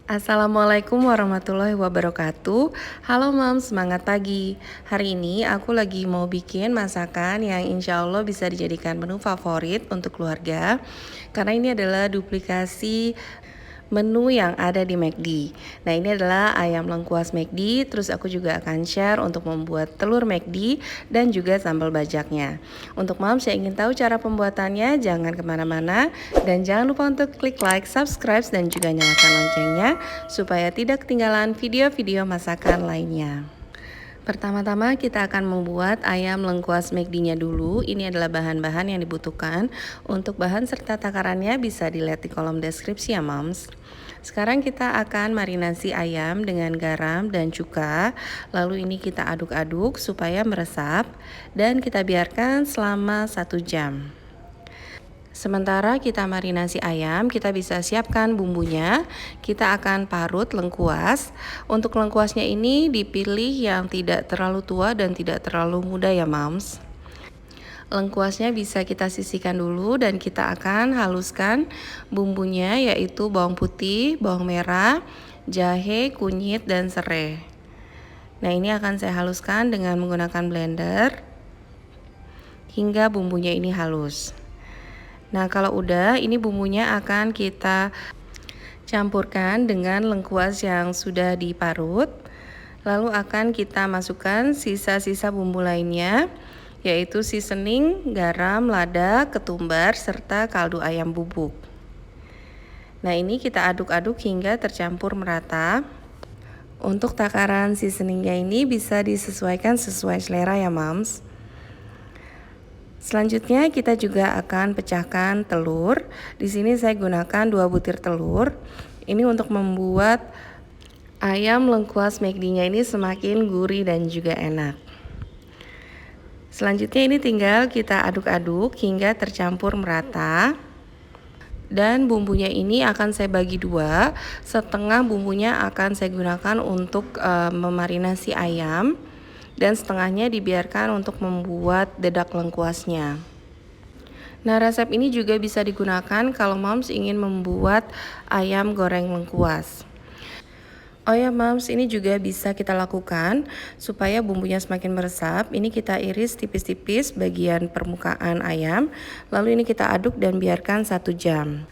Assalamualaikum warahmatullahi wabarakatuh. Halo Mam, semangat pagi. Hari ini aku lagi mau bikin masakan yang insya Allah bisa dijadikan menu favorit untuk keluarga. Karena ini adalah duplikasi menu yang ada di McD. Nah, ini adalah ayam lengkuas McD. Terus aku juga akan share untuk membuat telur McD dan juga sambal bajaknya. Untuk Moms yang ingin tahu cara pembuatannya, jangan kemana-mana. Dan jangan lupa untuk klik like, subscribe, dan juga nyalakan loncengnya supaya tidak ketinggalan video-video masakan lainnya. Pertama-tama kita akan membuat ayam lengkuas McD-nya dulu. Ini adalah bahan-bahan yang dibutuhkan. Untuk bahan serta takarannya bisa dilihat di kolom deskripsi ya Moms. Sekarang kita akan marinasi ayam dengan garam dan cuka. Lalu ini kita aduk-aduk supaya meresap dan kita biarkan selama 1 jam. Sementara kita marinasi ayam, kita bisa siapkan bumbunya. Kita akan parut lengkuas. Untuk lengkuasnya ini dipilih yang tidak terlalu tua dan tidak terlalu muda ya Moms. Lengkuasnya bisa kita sisihkan dulu dan kita akan haluskan bumbunya, yaitu bawang putih, bawang merah, jahe, kunyit, dan serai. Nah, ini akan saya haluskan dengan menggunakan blender hingga bumbunya ini halus. Nah, kalau udah, ini bumbunya akan kita campurkan dengan lengkuas yang sudah diparut. Lalu akan kita masukkan sisa-sisa bumbu lainnya, yaitu seasoning, garam, lada, ketumbar, serta kaldu ayam bubuk. Nah, ini kita aduk-aduk hingga tercampur merata. Untuk takaran seasoningnya ini bisa disesuaikan sesuai selera ya Moms. Selanjutnya kita juga akan pecahkan telur. Di sini saya gunakan 2 butir telur. Ini untuk membuat ayam lengkuas McD-nya ini semakin gurih dan juga enak. Selanjutnya ini tinggal kita aduk-aduk hingga tercampur merata. Dan bumbunya ini akan saya bagi 2. Setengah bumbunya akan saya gunakan untuk memarinasi ayam. Dan setengahnya dibiarkan untuk membuat dedak lengkuasnya. Nah, resep ini juga bisa digunakan kalau Moms ingin membuat ayam goreng lengkuas. Oh ya Moms, ini juga bisa kita lakukan supaya bumbunya semakin meresap. Ini kita iris tipis-tipis bagian permukaan ayam, lalu ini kita aduk dan biarkan 1 jam.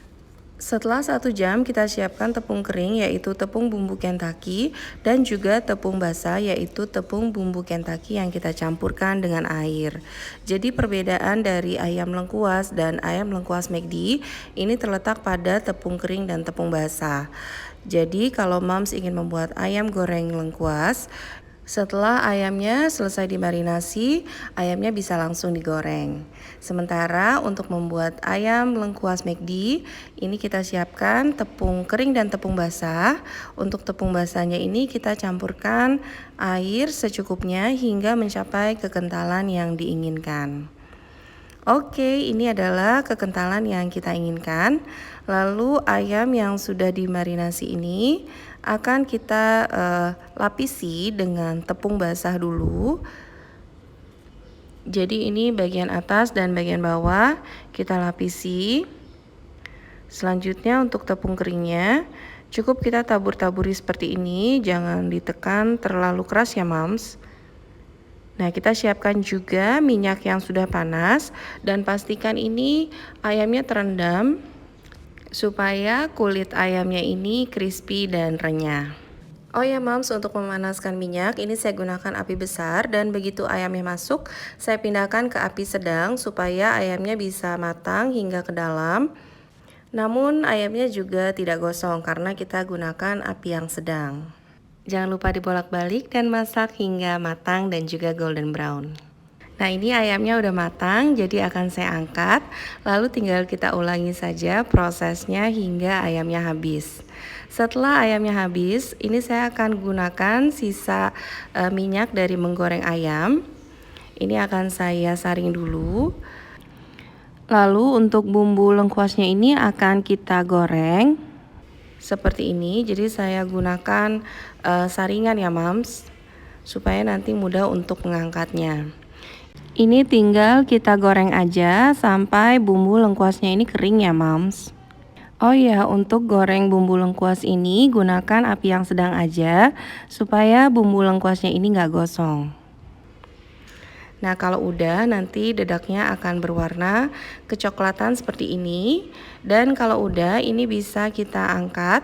Setelah 1 jam kita siapkan tepung kering, yaitu tepung bumbu Kentucky, dan juga tepung basah, yaitu tepung bumbu Kentucky yang kita campurkan dengan air. Jadi perbedaan dari ayam lengkuas dan ayam lengkuas McD ini terletak pada tepung kering dan tepung basah. Jadi kalau Moms ingin membuat ayam goreng lengkuas, setelah ayamnya selesai dimarinasi, ayamnya bisa langsung digoreng. Sementara untuk membuat ayam lengkuas McD, ini kita siapkan tepung kering dan tepung basah. Untuk tepung basahnya ini kita campurkan air secukupnya hingga mencapai kekentalan yang diinginkan. Oke, ini adalah kekentalan yang kita inginkan. Lalu ayam yang sudah dimarinasi ini akan kita lapisi dengan tepung basah dulu. Jadi ini bagian atas dan bagian bawah kita lapisi. Selanjutnya untuk tepung keringnya cukup kita tabur-taburi seperti ini, jangan ditekan terlalu keras ya Moms. Nah, kita siapkan juga minyak yang sudah panas dan pastikan ini ayamnya terendam supaya kulit ayamnya ini crispy dan renyah. Oh ya Moms, untuk memanaskan minyak ini saya gunakan api besar dan begitu ayamnya masuk, saya pindahkan ke api sedang supaya ayamnya bisa matang hingga ke dalam. Namun ayamnya juga tidak gosong karena kita gunakan api yang sedang. Jangan lupa dibolak-balik dan masak hingga matang dan juga golden brown. Nah, ini ayamnya udah matang, jadi akan saya angkat. Lalu tinggal kita ulangi saja prosesnya hingga ayamnya habis. Setelah ayamnya habis, ini saya akan gunakan sisa minyak dari menggoreng ayam. Ini akan saya saring dulu. Lalu untuk bumbu lengkuasnya ini akan kita goreng seperti ini. Jadi saya gunakan saringan ya Moms, supaya nanti mudah untuk mengangkatnya. Ini tinggal kita goreng aja sampai bumbu lengkuasnya ini kering ya Moms. Oh ya, untuk goreng bumbu lengkuas ini gunakan api yang sedang aja supaya bumbu lengkuasnya ini nggak gosong. Nah, kalau udah nanti dedaknya akan berwarna kecoklatan seperti ini. Dan kalau udah ini bisa kita angkat,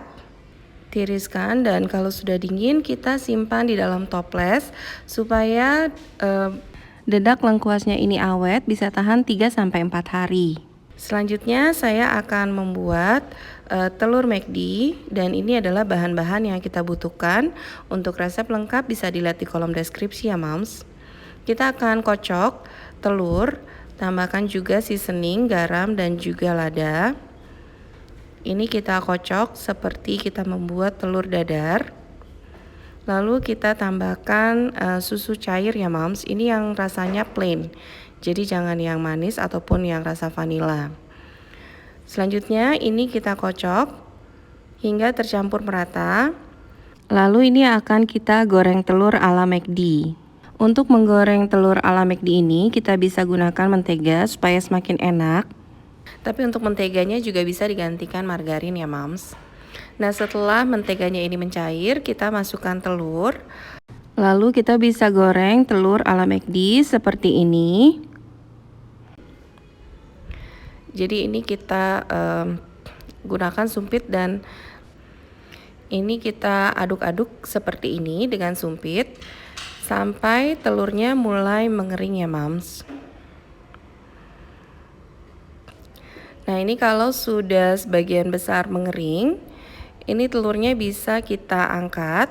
tiriskan, dan kalau sudah dingin kita simpan di dalam toples supaya dedak lengkuasnya ini awet, bisa tahan 3-4 hari. Selanjutnya saya akan membuat telur McD, dan ini adalah bahan-bahan yang kita butuhkan. Untuk resep lengkap bisa dilihat di kolom deskripsi ya moms. Kita akan kocok telur, tambahkan juga seasoning, garam, dan juga lada. Ini kita kocok seperti kita membuat telur dadar. Lalu kita tambahkan susu cair ya moms, ini yang rasanya plain. Jadi jangan yang manis ataupun yang rasa vanila. Selanjutnya ini kita kocok hingga tercampur merata. Lalu ini akan kita goreng telur ala McD. Untuk menggoreng telur ala McD ini kita bisa gunakan mentega supaya semakin enak. Tapi untuk menteganya juga bisa digantikan margarin ya moms. Nah, setelah menteganya ini mencair, kita masukkan telur. Lalu kita bisa goreng telur ala McD seperti ini. Jadi ini kita gunakan sumpit, dan ini kita aduk-aduk seperti ini dengan sumpit sampai telurnya mulai mengering ya moms. Nah, ini kalau sudah sebagian besar mengering, ini telurnya bisa kita angkat.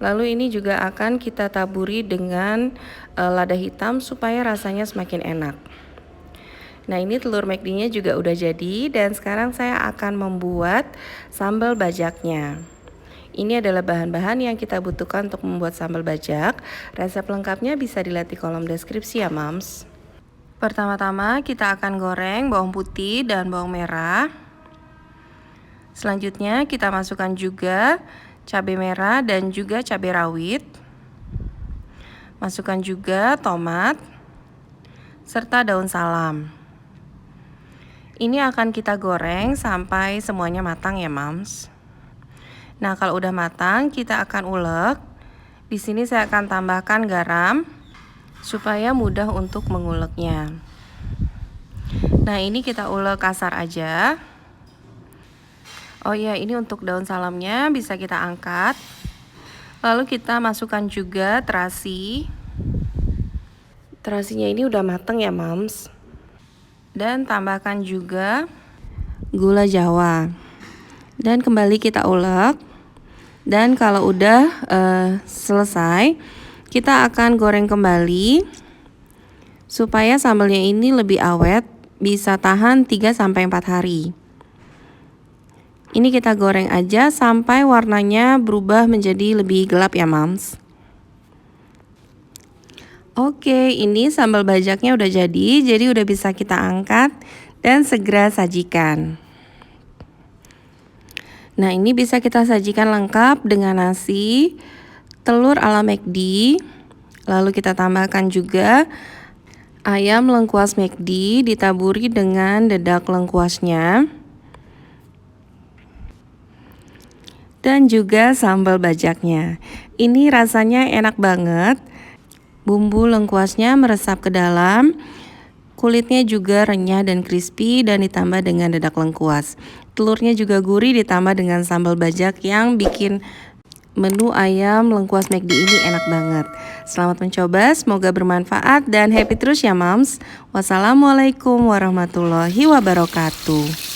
Lalu ini juga akan kita taburi dengan lada hitam supaya rasanya semakin enak. Nah, ini telur McD-nya juga udah jadi, dan sekarang saya akan membuat sambal bajaknya. Ini adalah bahan-bahan yang kita butuhkan untuk membuat sambal bajak. Resep lengkapnya bisa dilihat di kolom deskripsi ya moms. Pertama-tama kita akan goreng bawang putih dan bawang merah. Selanjutnya kita masukkan juga cabai merah dan juga cabai rawit. Masukkan juga tomat serta daun salam. Ini akan kita goreng sampai semuanya matang ya moms. Nah, kalau udah matang kita akan ulek. Di sini saya akan tambahkan garam supaya mudah untuk menguleknya. Nah, ini kita ulek kasar aja. Oh ya, ini untuk daun salamnya bisa kita angkat. Lalu kita masukkan juga terasi. Terasinya ini udah matang ya moms. Dan tambahkan juga gula jawa. Dan kembali kita ulek. Dan kalau udah selesai, kita akan goreng kembali supaya sambalnya ini lebih awet, bisa tahan 3-4 hari. Ini kita goreng aja sampai warnanya berubah menjadi lebih gelap ya moms. Oke, ini sambal bajaknya udah jadi udah bisa kita angkat dan segera sajikan. Nah, ini bisa kita sajikan lengkap dengan nasi, telur ala McD, lalu kita tambahkan juga ayam lengkuas McD ditaburi dengan dedak lengkuasnya, dan juga sambal bajaknya. Ini rasanya enak banget. Bumbu lengkuasnya meresap ke dalam, kulitnya juga renyah dan crispy, dan ditambah dengan dedak lengkuas. Telurnya juga gurih ditambah dengan sambal bajak yang bikin menu ayam lengkuas McD ini enak banget. Selamat mencoba, semoga bermanfaat dan happy terus ya moms. Wassalamualaikum warahmatullahi wabarakatuh.